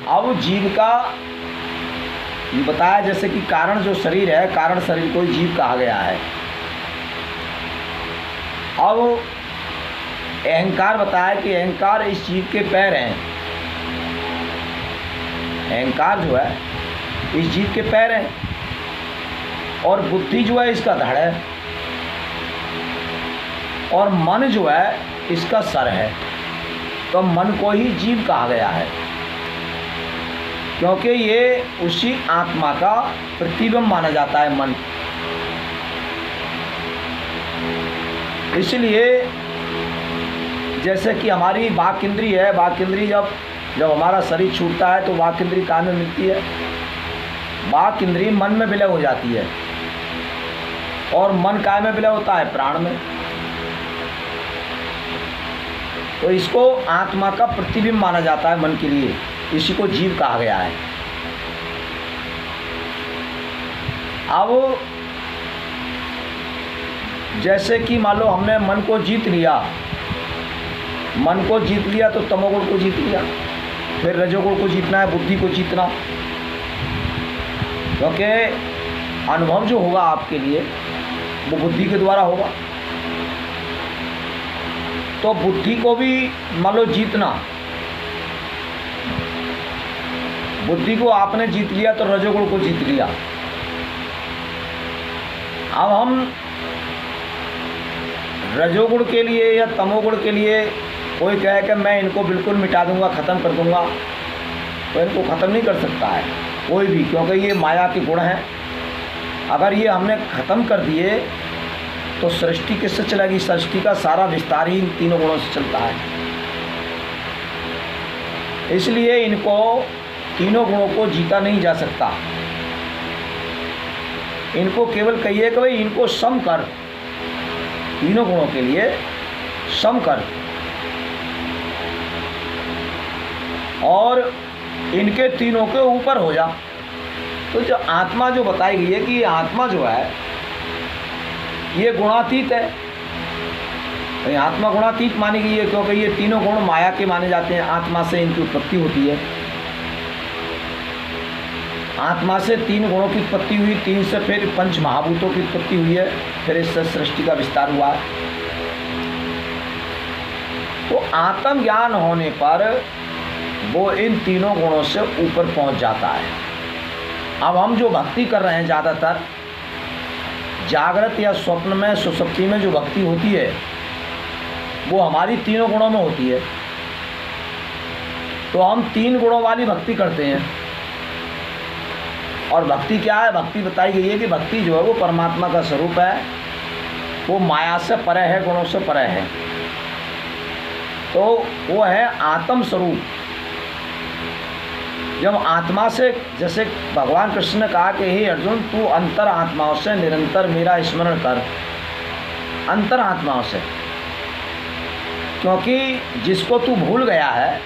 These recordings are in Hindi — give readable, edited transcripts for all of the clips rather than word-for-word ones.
अब जीव का ये बताया जैसे कि कारण जो शरीर है, कारण शरीर को जीव कहा गया है। अब अहंकार बताया कि अहंकार इस जीव के पैर हैं। अहंकार जो है इस जीव के पैर हैं और बुद्धि जो है इसका धड़ है और मन जो है इसका सर है। तो मन को ही जीव कहा गया है क्योंकि ये उसी आत्मा का प्रतिबिंब माना जाता है मन। इसलिए जैसे कि हमारी वाक इंद्री है, वाक इंद्री जब हमारा शरीर छूटता है तो वाक इंद्री कहाँ में मिलती है? वाक इंद्री मन में विलय हो जाती है और मन काय में विलय होता है? प्राण में। तो इसको आत्मा का प्रतिबिंब माना जाता है मन के लिए, इसी को जीव कहा गया है। अब जैसे कि मान लो हमने मन को जीत लिया, मन को जीत लिया तो तमोगुण को जीत लिया, फिर रजोगुण को जीतना है, बुद्धि को जीतना, क्योंकि अनुभव जो होगा आपके लिए वो बुद्धि के द्वारा होगा। तो बुद्धि को भी मान लो जीतना, बुद्धि को आपने जीत लिया तो रजोगुण को जीत लिया। अब हम रजोगुण के लिए या तमोगुण के लिए कोई कहे कि मैं इनको बिल्कुल मिटा दूंगा, ख़त्म कर दूंगा, तो इनको ख़त्म नहीं कर सकता है कोई भी, क्योंकि ये माया के गुण हैं। अगर ये हमने ख़त्म कर दिए तो सृष्टि किससे चलेगी? सृष्टि का सारा विस्तार ही इन तीनों गुणों से चलता है। इसलिए इनको तीनों गुणों को जीता नहीं जा सकता। इनको केवल कहिए कि भाई इनको सम कर, तीनों गुणों के लिए सम कर और इनके तीनों के ऊपर हो जा। तो जो आत्मा जो बताई गई है कि ये आत्मा जो है ये गुणातीत है, तो आत्मा गुणातीत मानी गई है क्योंकि ये तीनों गुण माया के माने जाते हैं। आत्मा से इनकी उत्पत्ति होती है, आत्मा से तीन गुणों की उत्पत्ति हुई, तीन से फिर पंच महाभूतों की उत्पत्ति हुई है, फिर इससे सृष्टि का विस्तार हुआ है। तो आत्मज्ञान होने पर वो इन तीनों गुणों से ऊपर पहुंच जाता है। अब हम जो भक्ति कर रहे हैं, ज़्यादातर जागृत या स्वप्न में, सुषुप्ति में जो भक्ति होती है वो हमारी तीनों गुणों में होती है। तो हम तीन गुणों वाली भक्ति करते हैं। और भक्ति क्या है? भक्ति बताई गई है कि भक्ति जो है वो परमात्मा का स्वरूप है, वो माया से परे है, गुणों से परे है। तो वो है आत्म स्वरूप। जब आत्मा से, जैसे भगवान कृष्ण ने कहा कि हे अर्जुन तू अंतर आत्माओं से निरंतर मेरा स्मरण कर, अंतर आत्माओं से, क्योंकि जिसको तू भूल गया है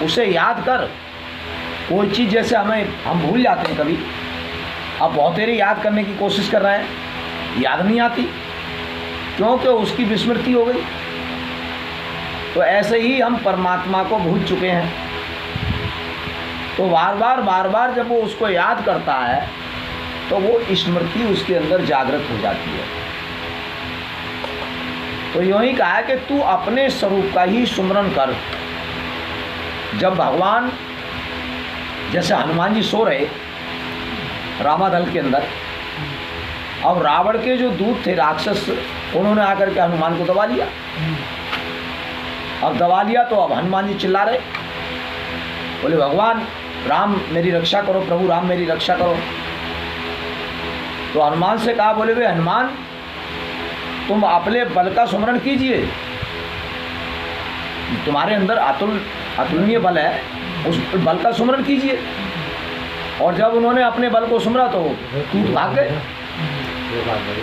उसे याद कर। कोई चीज़ जैसे हम भूल जाते हैं कभी, अब बहुत देरी याद करने की कोशिश कर रहे हैं, याद नहीं आती क्योंकि उसकी विस्मृति हो गई। तो ऐसे ही हम परमात्मा को भूल चुके हैं। तो बार बार जब वो उसको याद करता है तो वो स्मृति उसके अंदर जागृत हो जाती है। तो यूँ ही कहा है कि तू अपने स्वरूप का ही सुमरन कर। जब भगवान, जैसे हनुमान जी सो रहे रामादल के अंदर, अब रावण के जो दूत थे राक्षस, उन्होंने आकर के हनुमान को दबा लिया। अब दबा लिया तो अब हनुमान जी चिल्ला रहे, बोले भगवान राम मेरी रक्षा करो, प्रभु राम मेरी रक्षा करो। तो हनुमान से कहा, बोले वे हनुमान तुम अपने बल का सुमरण कीजिए, तुम्हारे अंदर अतुलनीय बल है, उस बल का सुमरण कीजिए। और जब उन्होंने अपने बल को सुमरा तो टूट भाग गए।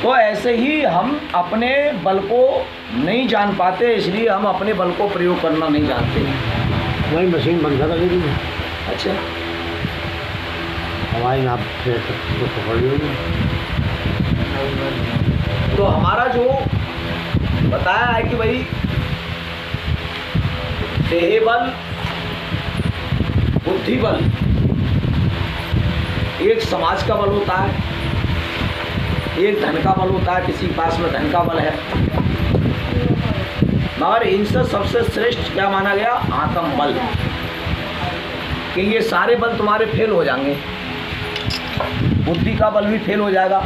तो ऐसे ही हम अपने बल को नहीं जान पाते, इसलिए हम अपने बल को प्रयोग करना नहीं जानते। वही मशीन बंद कर देगी। अच्छा, हवाई नाप तो पकड़ ली। तो हमारा जो बताया है कि भाई देह बल, बुद्धि बल एक समाज का बल होता है, एक धन का बल होता है, किसी के पास में धन का बल है, मगर इनसे सबसे श्रेष्ठ क्या माना गया? आत्म बल। कि ये सारे बल तुम्हारे फेल हो जाएंगे, बुद्धि का बल भी फेल हो जाएगा,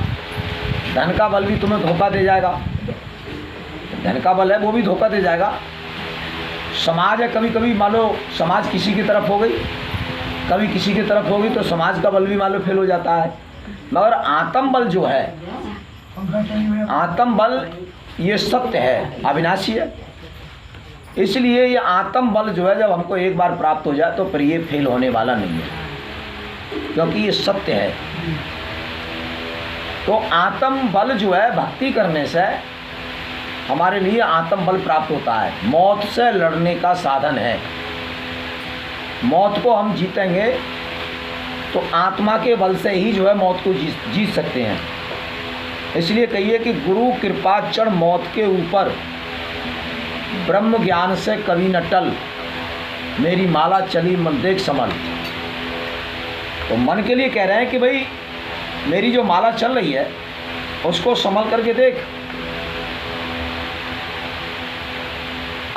धन का बल भी तुम्हें धोखा दे जाएगा, धन का बल है वो भी धोखा दे जाएगा, समाज है कभी कभी मान लो समाज किसी की तरफ हो गई, कभी किसी की तरफ होगी तो समाज का बल भी मान लो फेल हो जाता है। मगर आत्म बल जो है, आत्म बल ये सत्य है, अविनाशी है। इसलिए ये आत्म बल जो है जब हमको एक बार प्राप्त हो जाए तो फिर ये फेल होने वाला नहीं है, क्योंकि ये सत्य है। तो आत्म बल जो है भक्ति करने से हमारे लिए आत्म बल प्राप्त होता है, मौत से लड़ने का साधन है। मौत को हम जीतेंगे तो आत्मा के बल से ही जो है मौत को जीत सकते हैं। इसलिए कहिए कि गुरु कृपा चढ़ मौत के ऊपर, ब्रह्म ज्ञान से कभी न टल, मेरी माला चली मन देख समल। तो मन के लिए कह रहे हैं कि भाई मेरी जो माला चल रही है उसको संभल करके देख।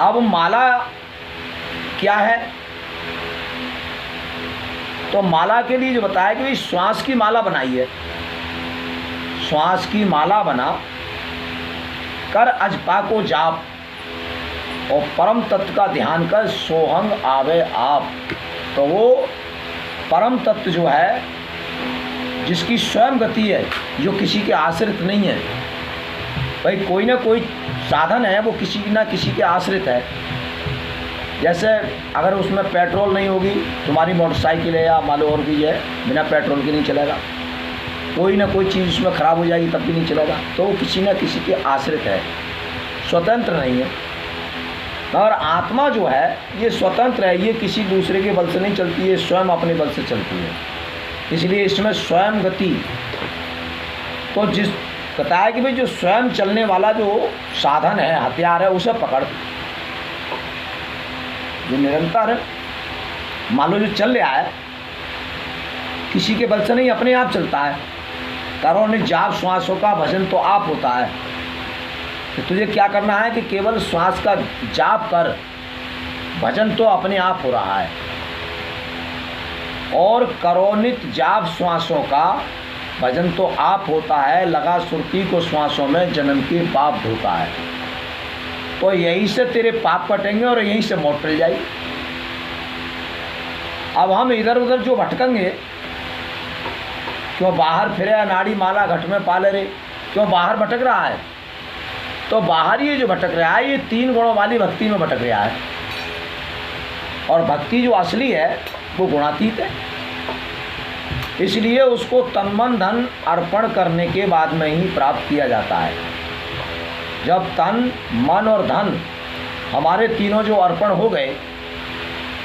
अब माला क्या है? तो माला के लिए जो बताया कि भाई श्वास की माला बनाई है, श्वास की माला बना कर अजपा को जाप और परम तत्व का ध्यान कर सोहंग आवे आप। तो वो परम तत्व जो है जिसकी स्वयं गति है, जो किसी के आश्रित नहीं है। भाई कोई ना कोई साधन है वो किसी ना किसी के आश्रित है। जैसे अगर उसमें पेट्रोल नहीं होगी, तुम्हारी मोटरसाइकिल है या मान लो और भी है, बिना पेट्रोल के नहीं चलेगा। कोई ना कोई चीज़ उसमें ख़राब हो जाएगी तब भी नहीं चलेगा। तो वो किसी न किसी के आश्रित है, स्वतंत्र नहीं है। और आत्मा जो है ये स्वतंत्र है, ये किसी दूसरे के बल से नहीं चलती है, स्वयं अपने बल से चलती है। इसलिए इसमें स्वयं गति। तो जिस बताया कि भाई जो स्वयं चलने वाला जो साधन है, हथियार है, उसे पकड़, जो निरंतर मान लो जो चल रहा है किसी के बल से नहीं, अपने आप चलता है। करो नि जाप श्वासों का भजन तो आप होता है। तो तुझे क्या करना है कि केवल श्वास का जाप कर, भजन तो अपने आप हो रहा है। और करोनित जाप श्वासों का भजन तो आप होता है, लगा सुरती को श्वासों में जन्म के पाप धोता है। तो यहीं से तेरे पाप कटेंगे और यहीं से मौत टल जाएगी। अब हम इधर उधर जो भटकेंगे, क्यों बाहर फिरे नाड़ी माला घट में पाले रे, क्यों बाहर भटक रहा है? तो बाहर ये जो भटक रहा है ये 3 गुणों वाली भक्ति में भटक रहा है। और भक्ति जो असली है वो गुणातीत है। इसलिए उसको तन मन धन अर्पण करने के बाद में ही प्राप्त किया जाता है। जब तन मन और धन हमारे तीनों जो अर्पण हो गए,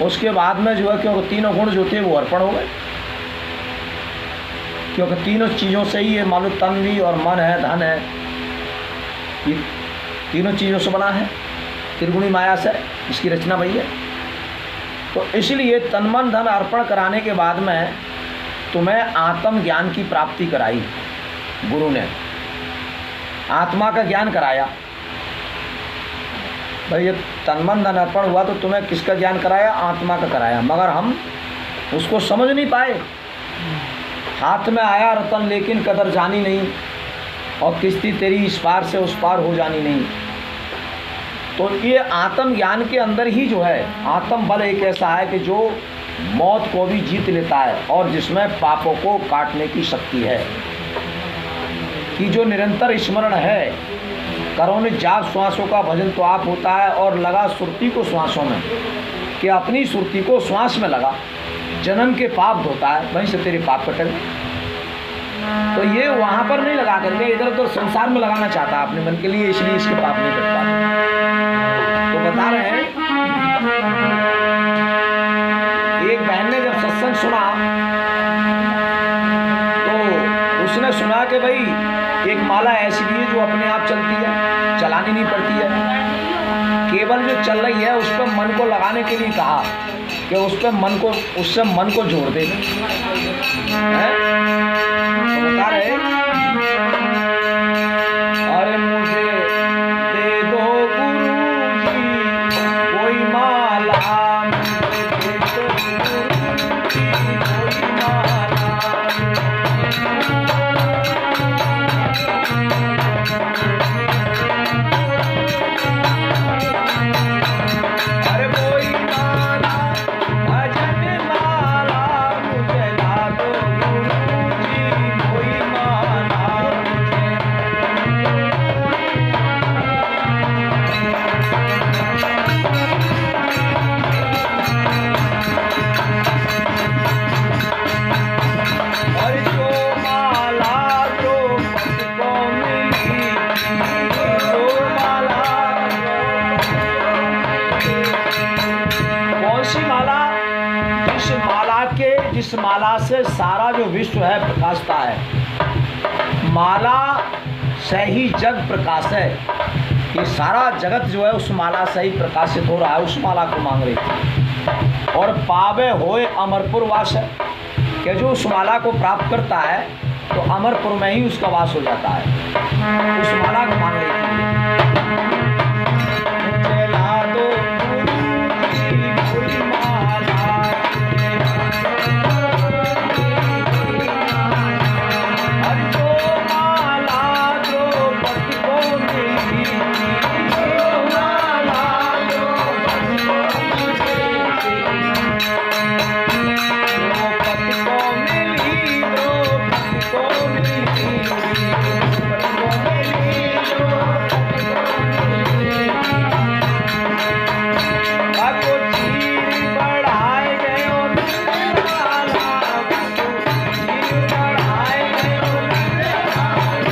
उसके बाद में जो है क्योंकि तीनों गुण जो थे वो अर्पण हो गए। क्योंकि तीनों चीज़ों से ही ये मालूम, तन भी और मन है, धन है, ये तीनों चीज़ों से बना है, त्रिगुणी माया से इसकी रचना वही है। तो इसलिए तन मन धन अर्पण कराने के बाद में तुम्हें आत्म ज्ञान की प्राप्ति कराई। गुरु ने आत्मा का ज्ञान कराया। भाई ये तन मन धन अर्पण हुआ तो तुम्हें किसका ज्ञान कराया? आत्मा का कराया। मगर हम उसको समझ नहीं पाए। हाथ में आया रतन लेकिन कदर जानी नहीं, और किश्ती तेरी इस पार से उस पार हो जानी नहीं। तो ये आत्म ज्ञान के अंदर ही जो है आत्म बल एक ऐसा है कि जो मौत को भी जीत लेता है और जिसमें पापों को काटने की शक्ति है। कि जो निरंतर स्मरण है, करो नि जाप श्वासों का भजन तो आप होता है, और लगा सुरती को श्वासों में, कि अपनी सुरती को श्वास में लगा, जन्म के पाप धोता है, वहीं से तेरे पाप कटेंगे। तो ये वहाँ पर नहीं लगा करके इधर उधर संसार में लगाना चाहता अपने मन के लिए, इसलिए इसके पाप नहीं कट पाते। तो बता रहे हैं, एक बहन ने जब सत्संग सुना तो उसने सुना कि भाई एक माला ऐसी भी है जो अपने आप चलती है, चलानी नहीं पड़ती है। केवल जो चल रही है उस पर मन को लगाने के लिए कहा कि उससे मन को जोड़ दे। हैं? तो बता रहे, अरे मुझे दे दो गुरुजी कोई माला, मुझे दे दो गुरुजी कोई माला। अरे कोई माला, भजन माला, मुझे ला दो गुरुजी कोई माला मुझे। और जो माला द्रौपदी को मिली, जो माला, कौन सी माला? जिस माला से सारा जो विश्व है प्रकाशता है। माला से ही जग प्रकाश है। ये सारा जगत जो है उस माला से ही प्रकाशित हो रहा है। उस माला को मांग रही थी। और पावे होए अमरपुर वास है कि जो उस माला को प्राप्त करता है तो अमरपुर में ही उसका वास हो जाता है। उस माला को मांग रही थी। मुझे ला दो गुरुजी कोई माला, और जो माला द्रौपदी को मिली, जो माला द्रौपदी को मिली, द्रौपदी को मिली, द्रौपदी को मिली, द्रौपदी को मिली, द्रौपदी को मिली। बाको चीर बढ़ाए गयो नंदलाला, बाको चीर बढ़ाए गयो नंदलाला,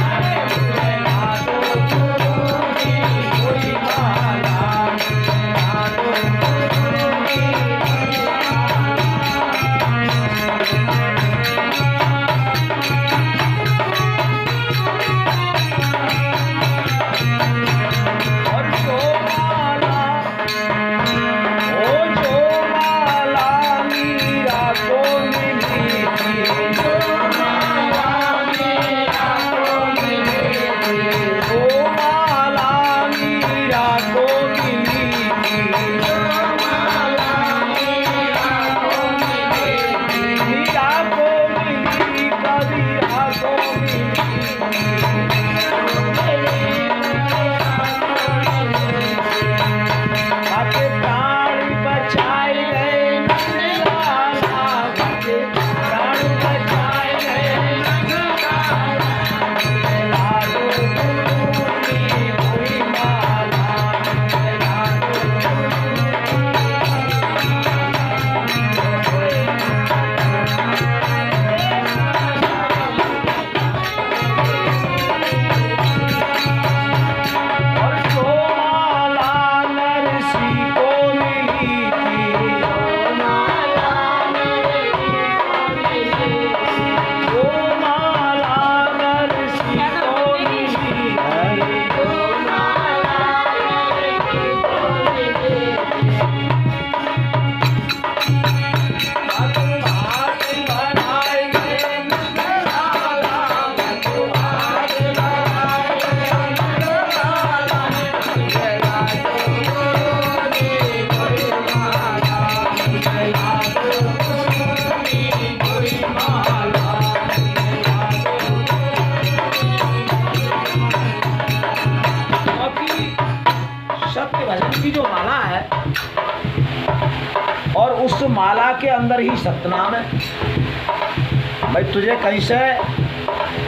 मुझे ला दो गुरुजी कोई माला, मुझे ला दो गुरुजी कोई माला। और जो माला, ओ जो माला मीरा को मिली थी, जो माला मीरा को मिली थी, वो माला मीरा को मिली थी, जो माला मीरा को मिली थी, मीरा को मिली, कबीरा को बाके प्राण बचाए गए नंदलाला, बाके प्राण बचाए गए नंदलाला, मुझे ला दो गुरुजी कोई माला, मुझे ला दो और जो माला नरसी को मिली थी, जो माला नरसी को मिली थी, जो माला नरसी को मिली थी, जो माला नरसी को मिली थी। हाथ बनाए गए नंदलाला, हाथ बनाए गए नंदलाला, मुझे ला दो गुरुजी कोई माला, मुझे ला दो गुरुजी कोई माला, मुझे ला दो। क्योंकि सत्य भजन की जो माला है और उस माला के अंदर ही सतनाम है। भाई तुझे कहीं से,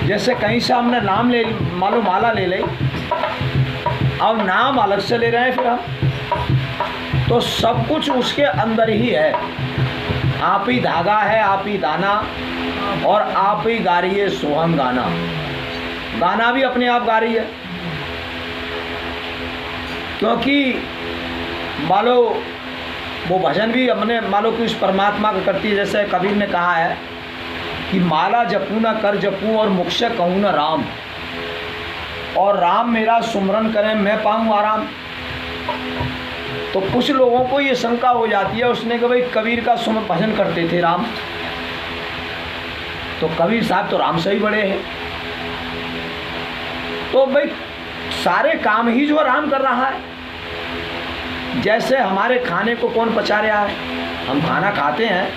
जैसे कहीं से हमने नाम ले, मालूम माला ले ली, अब नाम अलग से ले रहे हैं फिर हम, तो सब कुछ उसके अंदर ही है। आप ही धागा है, आप ही दाना, और आप ही गा रही है सोहम गाना। गाना भी अपने आप गा रही है, क्योंकि मानो वो भजन भी अपने मानो कि उस परमात्मा को करती है। जैसे कबीर ने कहा है कि माला जपू न कर जपू और मुख से कहूँ न राम, और राम मेरा सुमरन करें मैं पाऊँ आराम। तो कुछ लोगों को ये शंका हो जाती है, उसने कहा भाई कबीर का सुमन भजन करते थे राम, तो कबीर साहब तो राम से ही बड़े हैं, तो भाई सारे काम ही जो राम कर रहा है। जैसे हमारे खाने को कौन पचा रहा है, हम खाना खाते हैं,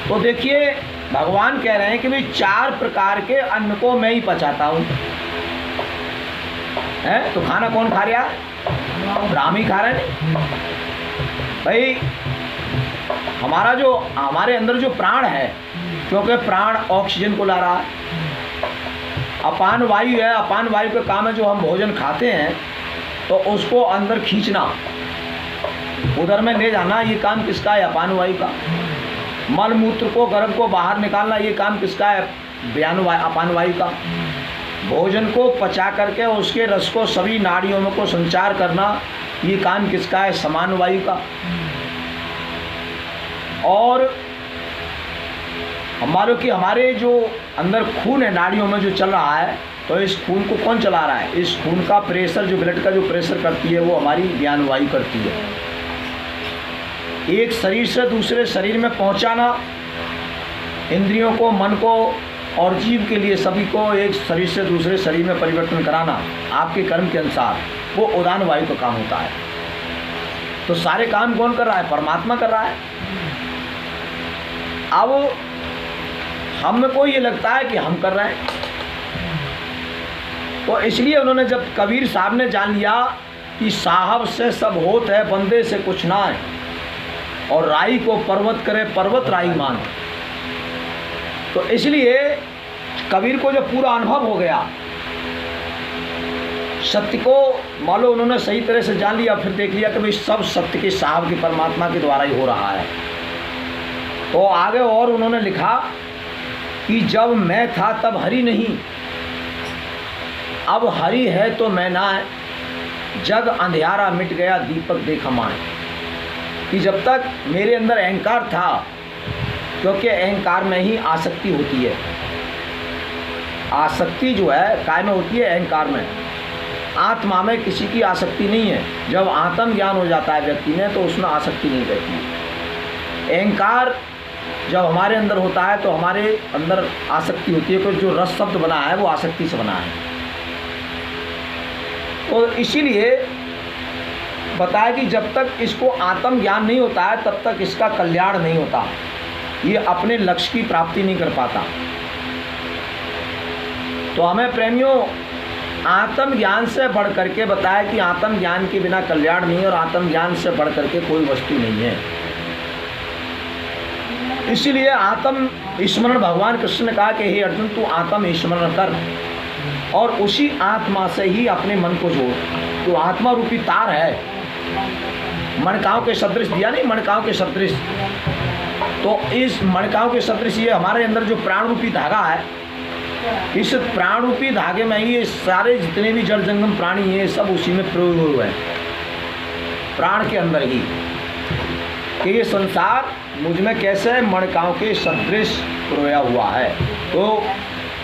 तो देखिए भगवान कह रहे हैं कि भाई 4 प्रकार के अन्न को मैं ही पचाता हूँ, है तो खाना कौन खा रहा है, राम ही खा रहे हैं। भाई हमारे अंदर जो प्राण है, क्योंकि प्राण ऑक्सीजन को ला रहा है, अपान वायु है, अपान वायु का काम है जो हम भोजन खाते हैं तो उसको अंदर खींचना, उधर में ले जाना, ये काम किसका है, अपान वायु का। मल मूत्र को गर्भ को बाहर निकालना, ये काम किसका है, अपान वायु का। भोजन को पचा करके उसके रस को सभी नाड़ियों में को संचार करना, ये काम किसका है, समान वायु का। और हमारे कि हमारे जो अंदर खून है नाड़ियों में जो चल रहा है, तो इस खून को कौन चला रहा है, इस खून का प्रेशर, जो ब्लड का जो प्रेशर करती है वो हमारी ज्ञान वायु करती है। एक शरीर से दूसरे शरीर में पहुंचाना, इंद्रियों को, मन को और जीव के लिए सभी को एक शरीर से दूसरे शरीर में परिवर्तन कराना आपके कर्म के अनुसार, वो उदान वायु का काम होता है। तो सारे काम कौन कर रहा है, परमात्मा कर रहा है। अब हमको ये लगता है कि हम कर रहे हैं, तो इसलिए उन्होंने, जब कबीर साहब ने जान लिया कि साहब से सब होत है, बंदे से कुछ ना है, और राई को पर्वत करे पर्वत राई मान, तो इसलिए कबीर को जब पूरा अनुभव हो गया, सत्य को मानो उन्होंने सही तरह से जान लिया, फिर देख लिया कि भाई सब सत्य के साहब के परमात्मा के द्वारा ही हो रहा है। तो आगे और उन्होंने लिखा कि जब मैं था तब हरि नहीं, अब हरि है तो मैं ना है, जग अंधियारा मिट गया दीपक देख माए। कि जब तक मेरे अंदर अहंकार था, क्योंकि अहंकार में ही आसक्ति होती है, आसक्ति जो है काय में होती है, अहंकार में। आत्मा में किसी की आसक्ति नहीं है। जब आत्म ज्ञान हो जाता है व्यक्ति में, तो उसमें आसक्ति नहीं रहती। अहंकार जब हमारे अंदर होता है तो हमारे अंदर आसक्ति होती है, क्योंकि जो रस शब्द बना है वो आसक्ति से बना है। तो इसीलिए बताया कि जब तक इसको आत्म ज्ञान नहीं होता है तब तक इसका कल्याण नहीं होता, ये अपने लक्ष्य की प्राप्ति नहीं कर पाता। तो हमें प्रेमियों आत्म ज्ञान से बढ़ करके बताया कि आत्म ज्ञान के बिना कल्याण नहीं है, और आत्म ज्ञान से बढ़ करके कोई वस्तु नहीं है। इसलिए आत्म स्मरण, भगवान कृष्ण ने कहा कि हे अर्जुन तू आत्म स्मरण कर, और उसी आत्मा से ही अपने मन को जोड़। तो आत्मा रूपी तार है, मणकाओं के सदृश दिया नहीं, मणकाओं के सदृश। तो इस मणकाओं के सदृश ये हमारे अंदर जो प्राण रूपी धागा है, इस प्राण रूपी धागे में ही ये सारे जितने भी जल जंगम प्राणी हैं सब उसी में प्रयोग हुए हैं, प्राण के अंदर ही। कि ये संसार मुझ में कैसे मणकाओं के सदृश प्रोया हुआ है। तो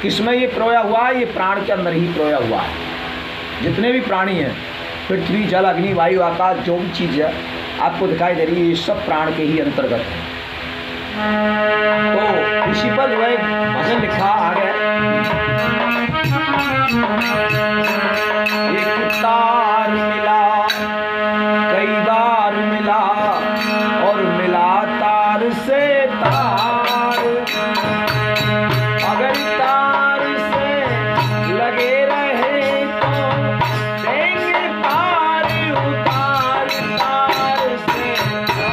किसमें ये प्रोया हुआ है, ये प्राण के अंदर ही प्रोया हुआ है। जितने भी प्राणी हैं, पृथ्वी जल अग्नि वायु आकाश, जो भी चीज़ है आपको दिखाई दे रही है, ये सब प्राण के ही अंतर्गत है। तो इसी पर जो है भजन लिखा आगे, एक तार मिला कई बार मिला, और मिला तार से तार, अगर तार से लगे रहे तो देंगे पार उतार, तार से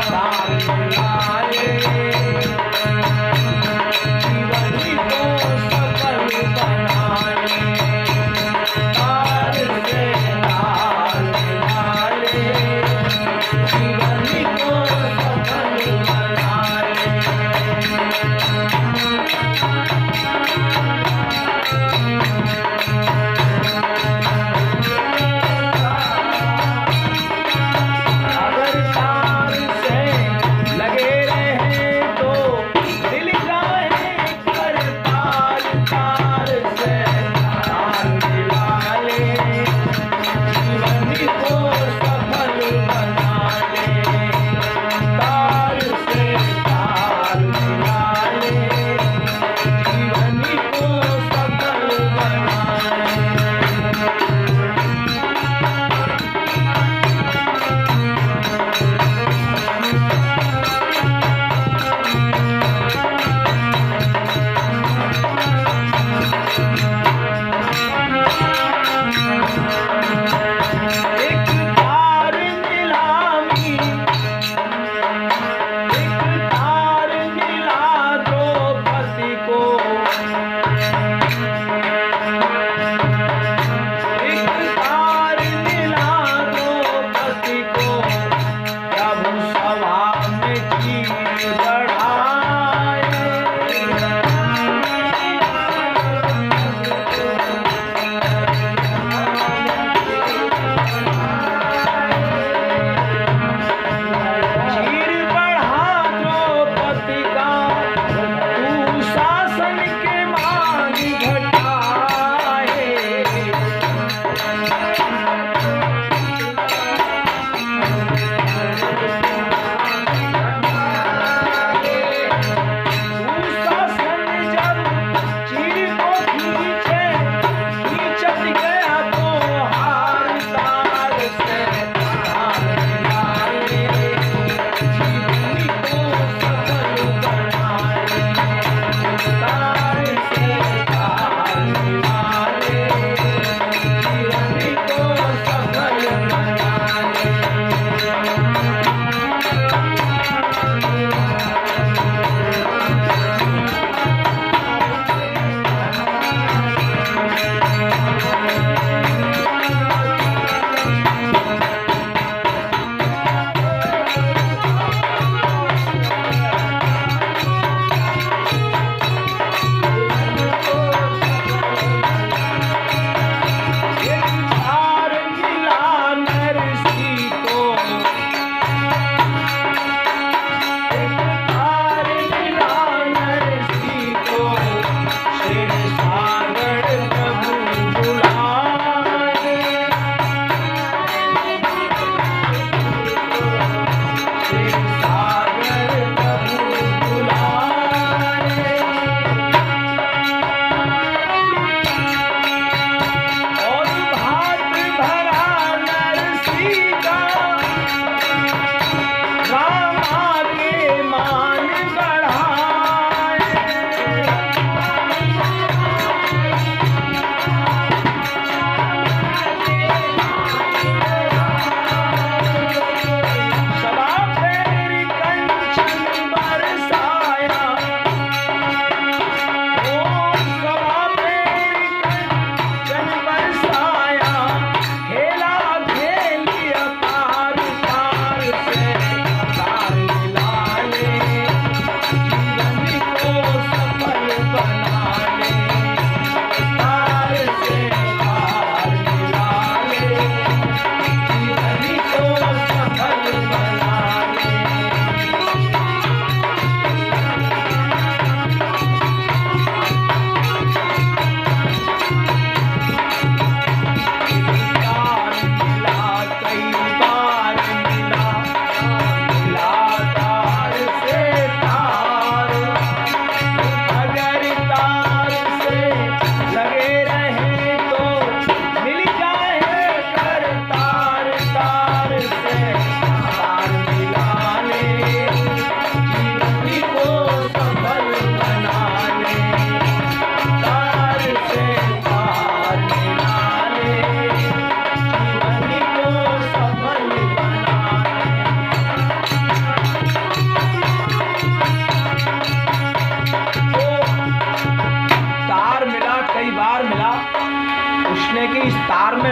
तार मिलाए जीवन को सब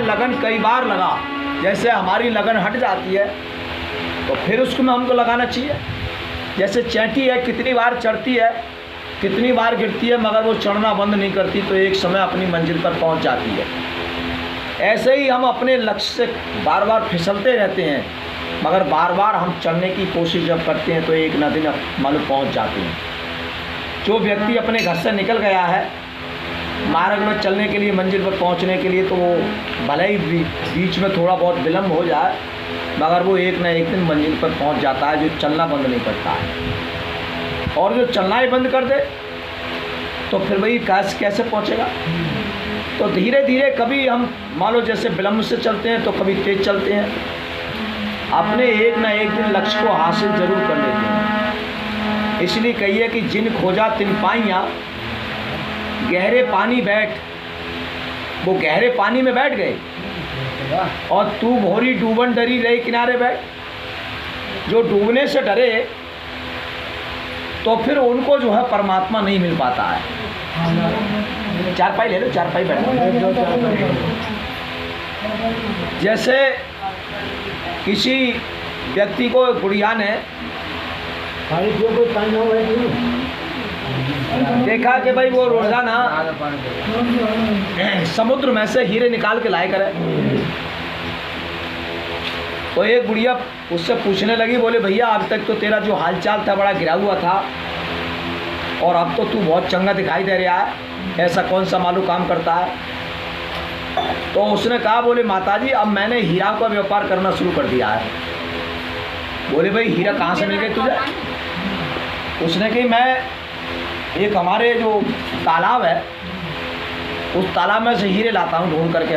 लगन कई बार लगा, जैसे हमारी लगन हट जाती है तो फिर उसमें हमको लगाना चाहिए। जैसे चैंटी है, कितनी बार चढ़ती है, कितनी बार गिरती है, मगर वो चढ़ना बंद नहीं करती, तो एक समय अपनी मंजिल पर पहुंच जाती है। ऐसे ही हम अपने लक्ष्य से बार बार फिसलते रहते हैं, मगर बार बार हम चढ़ने की कोशिश जब करते हैं तो एक न दिन मालूम पहुंच जाते हैं। जो व्यक्ति अपने घर से निकल गया है मार्ग में चलने के लिए, मंजिल पर पहुंचने के लिए, तो वो भले ही बीच में थोड़ा बहुत विलम्ब हो जाए, मगर वो एक न एक दिन मंजिल पर पहुंच जाता है, जो चलना बंद नहीं करता है। और जो चलना ही बंद कर दे तो फिर वही कैसे पहुंचेगा। तो धीरे धीरे कभी हम मान लो जैसे विलम्ब से चलते हैं तो कभी तेज चलते हैं, अपने एक न एक दिन लक्ष्य को हासिल जरूर कर लेते हैं। इसलिए कहिए कि जिन खोजा तिन पाइयाँ, गहरे पानी बैठ, वो गहरे पानी में बैठ गए, और तू भोरी डूबन डरी रही किनारे बैठ। जो डूबने से डरे तो फिर उनको जो है परमात्मा नहीं मिल पाता है। चारपाई ले लो, चारपाई बैठो। जैसे किसी व्यक्ति को बुढ़िया ने देखा कि भाई वो रोजाना समुद्र में से हीरे निकाल के लाए करे, तो एक बुढ़िया उससे पूछने लगी, बोले भैया अब तक तो तेरा जो हालचाल था बड़ा गिरा हुआ था, और अब तो तू बहुत चंगा दिखाई दे रहा है, ऐसा कौन सा मालूम काम करता है। तो उसने कहा, बोले माताजी अब मैंने हीरा का व्यापार करना शुरू कर दिया है। बोले भाई हीरा कहाँ से मिल गए तुझे? उसने कही मैं एक हमारे जो तालाब है उस तालाब में से हीरे लाता हूँ ढूंढ करके,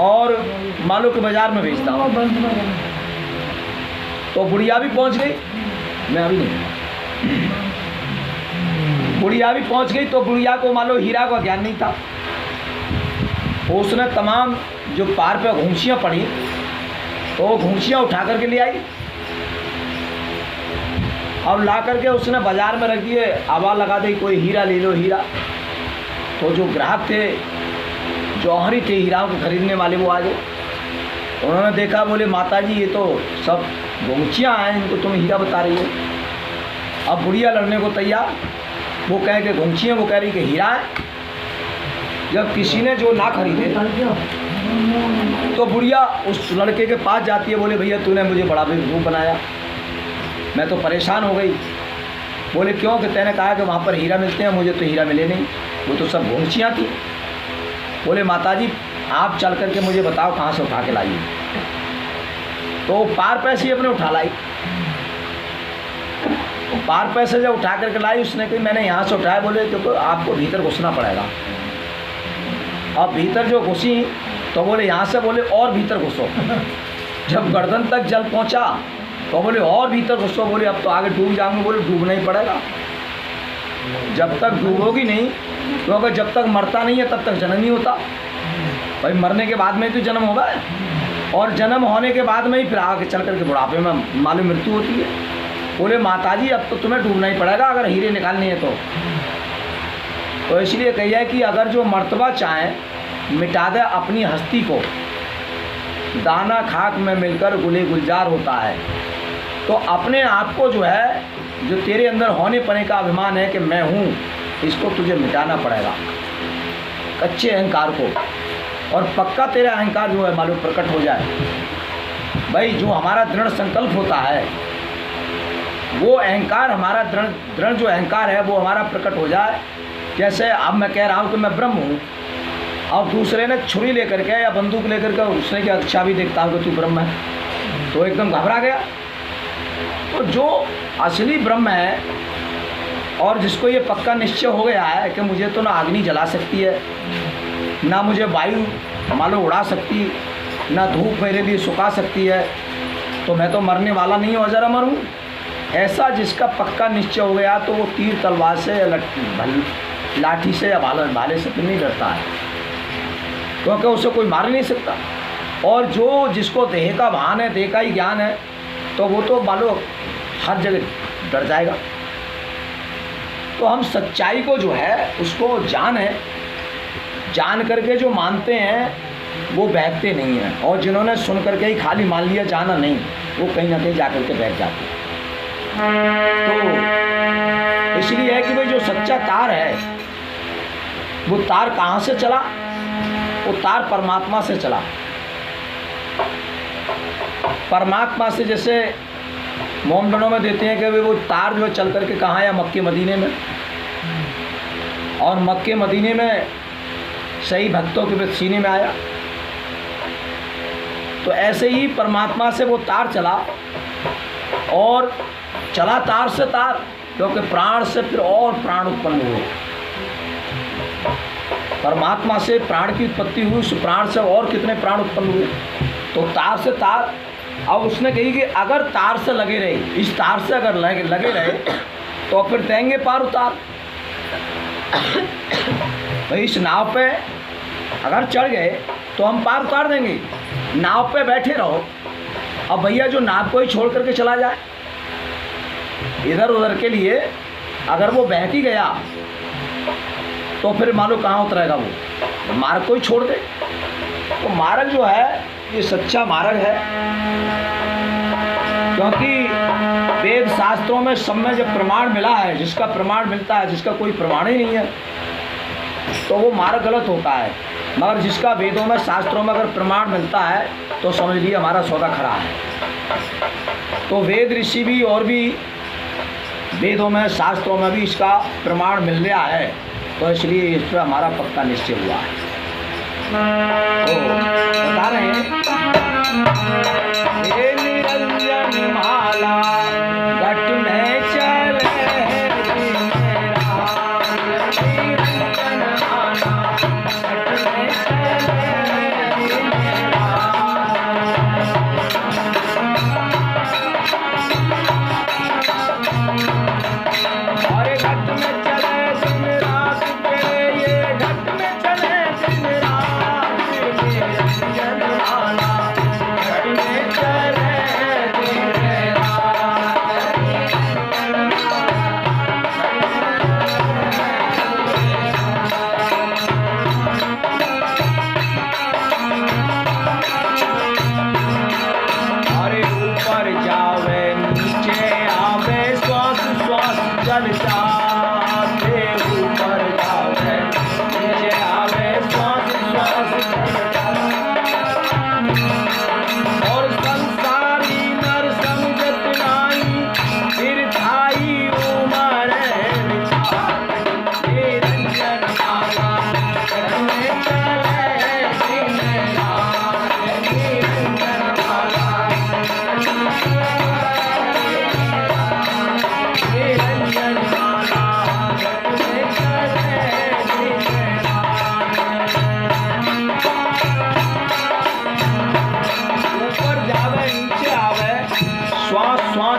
और मालूम के बाजार में बेचता हूँ। तो बुढ़िया भी पहुँच गई, मैं अभी नहीं, बुढ़िया भी पहुँच गई। तो बुढ़िया को मालूम हीरा का ज्ञान नहीं था। उसने तमाम जो पार पे घूंसियाँ पड़ी तो वो घूंसियाँ उठा करके ले आई। अब ला करके उसने बाजार में रख दिए, आवाज़ लगा दी कोई हीरा ले लो हीरा। तो जो ग्राहक थे, जौहरी थे हीराओं को खरीदने वाले, वो आ गए। उन्होंने देखा, बोले माताजी ये तो सब घूंसियाँ हैं, इनको तुम हीरा बता रही हो। अब बुढ़िया लड़ने को तैयार, वो कह के घूंसियाँ, वो कह रही कि हीरा है। जब किसी ने जो ना खरीदे तो बुढ़िया उस लड़के के पास जाती है, बोले भैया तूने मुझे बड़ा बेवकूफ़ बनाया, मैं तो परेशान हो गई। बोले क्यों? कि तैने कहा कि वहाँ पर हीरा मिलते हैं, मुझे तो हीरा मिले नहीं, वो तो सब घूंसियाँ थी। बोले माताजी आप चल करके मुझे बताओ कहाँ से उठा के लाई। तो पार पैसे अपने उठा लाई। पार पैसे जब उठा करके लाई, उसने कही मैंने यहाँ से उठाया। बोले क्योंकि आपको भीतर घुसना पड़ेगा। अब भीतर जो घुसी तो बोले यहाँ से, बोले और भीतर घुसो। जब गर्दन तक जल पहुँचा तो बोले और भीतर घुसो। बोले अब तो आगे डूब जाऊंगे। बोले डूबना ही पड़ेगा, जब तक डूबोगी नहीं, क्योंकि जब तक मरता नहीं है तब तक जन्म नहीं होता। भाई मरने के बाद में तो जन्म होगा, और जन्म होने के बाद में ही फिर आगे चल करके बुढ़ापे में मालूम मृत्यु होती है। बोले माताजी अब तो तुम्हें डूबना ही पड़ेगा अगर हीरे निकालनी है तो इसलिए कहिए कि अगर जो मर्तबा चाहे मिटा दे अपनी हस्ती को, दाना खाक में मिलकर गुले गुलजार होता है, तो अपने आप को जो है, जो तेरे अंदर होने पने का अभिमान है कि मैं हूँ, इसको तुझे मिटाना पड़ेगा, कच्चे अहंकार को, और पक्का तेरा अहंकार जो है मालूम प्रकट हो जाए। भाई जो हमारा दृढ़ संकल्प होता है, वो अहंकार हमारा दृढ़ जो अहंकार है वो हमारा प्रकट हो जाए। जैसे अब मैं कह रहा हूँ कि मैं ब्रह्म हूँ, और दूसरे ने छुरी लेकर के या बंदूक लेकर के उसने क्या अच्छा भी देखता हूँ कि तू ब्रह्म है, तो एकदम घबरा गया। तो जो असली ब्रह्म है, और जिसको ये पक्का निश्चय हो गया है कि मुझे तो ना अग्नि जला सकती है, ना मुझे वायु मालूम उड़ा सकती, ना धूप मेरे लिए सुखा सकती है, तो मैं तो मरने वाला नहीं हूँ, ज़रा मरूँ, ऐसा जिसका पक्का निश्चय हो गया, तो वो तीर तलवार से या लाठी से या भाले से नहीं डरता है, क्योंकि उसे कोई मार नहीं सकता। और जो जिसको देह का भान है, देह का ही ज्ञान है, तो वो तो मालूम हर जगह डर जाएगा। तो हम सच्चाई को जो है उसको जान करके जो मानते हैं वो बैठते नहीं हैं, और जिन्होंने सुन करके ही खाली मान लिया जाना नहीं, वो कहीं ना कहीं जा करके बैठ जाते हैं। तो इसलिए है कि भाई जो सच्चा तार है वो तार कहाँ से चला? वो तार परमात्मा से चला। परमात्मा से जैसे मोमडनों में देते हैं कि भाई वो तार जो चल करके कहाँ आया? मक्के मदीने में, और मक्के मदीने में सही भक्तों के सीने में आया। तो ऐसे ही परमात्मा से वो तार चला, और चला तार से तार, क्योंकि प्राण से फिर और प्राण उत्पन्न हुए। परमात्मा से प्राण की उत्पत्ति हुई, उस प्राण से और कितने प्राण उत्पन्न हुए। तो तार से तार। अब उसने कही कि अगर तार से लगे रहे, इस तार से अगर लगे रहे तो फिर देंगे पार उतार। भाई इस नाव पे अगर चढ़ गए तो हम पार उतार देंगे, नाव पे बैठे रहो। अब भैया जो नाव को ही छोड़ करके चला जाए इधर उधर के लिए, अगर वो बह ही गया तो फिर मानो कहाँ उतरेगा? वो मार्ग को ही छोड़ दे। तो मार्ग जो है ये सच्चा मार्ग है, क्योंकि वेद शास्त्रों में सब में जब प्रमाण मिला है, जिसका प्रमाण मिलता है, जिसका कोई प्रमाण ही नहीं है तो वो मार्ग गलत होता है। मगर जिसका वेदों में शास्त्रों में अगर प्रमाण मिलता है तो समझ लीजिए हमारा सौदा खरा है। तो वेद ऋषि भी और भी वेदों में शास्त्रों में भी इसका प्रमाण मिल रहा है, तो इसलिए इस पर हमारा पक्का निश्चय हुआ है। तो बता रहे हैं हे निरंजन माला घट में चले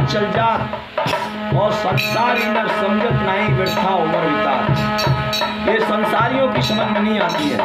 चल जात और संसारी नर समझत नहीं व्यर्था उम्र वितार। ये संसारियों की समझ में नहीं आती है।